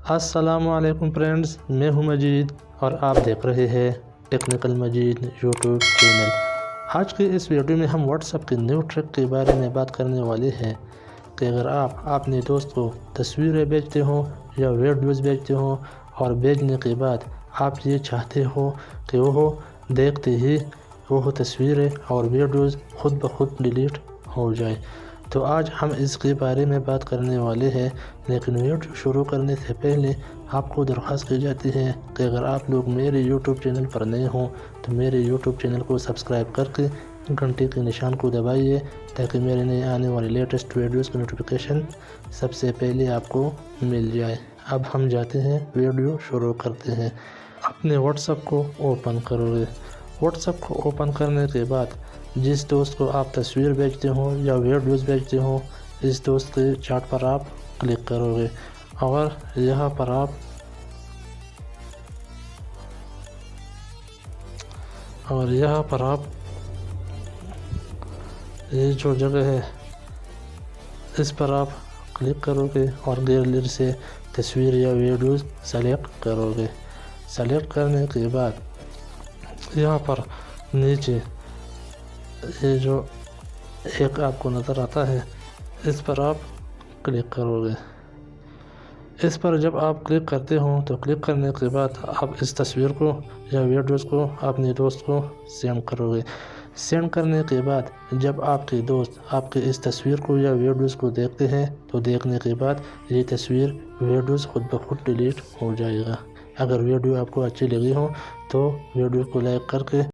السلام علیکم فرینڈز، میں ہوں مجید اور آپ دیکھ رہے ہیں ٹیکنیکل مجید یوٹیوب چینل۔ آج کے اس ویڈیو میں ہم واٹس ایپ کے نیو ٹرک کے بارے میں بات کرنے والے ہیں کہ اگر آپ اپنے دوست کو تصویریں بھیجتے ہوں یا ویڈیوز بھیجتے ہوں اور بھیجنے کے بعد آپ یہ چاہتے ہو کہ وہ دیکھتے ہی وہ تصویریں اور ویڈیوز خود بخود ڈیلیٹ ہو جائے، تو آج ہم اس کے بارے میں بات کرنے والے ہیں۔ لیکن ویڈیو شروع کرنے سے پہلے آپ کو درخواست کی جاتی ہے کہ اگر آپ لوگ میرے یوٹیوب چینل پر نئے ہوں تو میرے یوٹیوب چینل کو سبسکرائب کر کے گھنٹی کے نشان کو دبائیے تاکہ میرے نئے آنے والے لیٹسٹ ویڈیوز کی نوٹیفیکیشن سب سے پہلے آپ کو مل جائے۔ اب ہم جاتے ہیں، ویڈیو شروع کرتے ہیں۔ اپنے واٹس ایپ کو اوپن کرو گے۔ واٹس ایپ کو اوپن کرنے کے بعد جس دوست کو آپ تصویر بھیجتے ہوں یا ویڈیوز بھیجتے ہوں، اس دوست کے چیٹ پر آپ کلک کرو گے اور یہاں پر آپ یہ جو جگہ ہے اس پر آپ کلک کرو گے اور گیلری سے تصویر یا ویڈیوز سلیکٹ کرو گے۔ سلیکٹ کرنے کے بعد یہاں پر نیچے یہ جو ایک آپ کو نظر آتا ہے اس پر آپ کلک کرو گے۔ اس پر جب آپ کلک کرتے ہوں تو کلک کرنے کے بعد آپ اس تصویر کو یا ویڈیوز کو اپنے دوست کو سینڈ کرو گے۔ سینڈ کرنے کے بعد جب آپ کے دوست آپ کے اس تصویر کو یا ویڈیوز کو دیکھتے ہیں تو دیکھنے کے بعد یہ تصویر ویڈیوز خود بخود ڈیلیٹ ہو جائے گا۔ اگر ویڈیو آپ کو اچھی لگی ہو تو ویڈیو کو لائک کر کے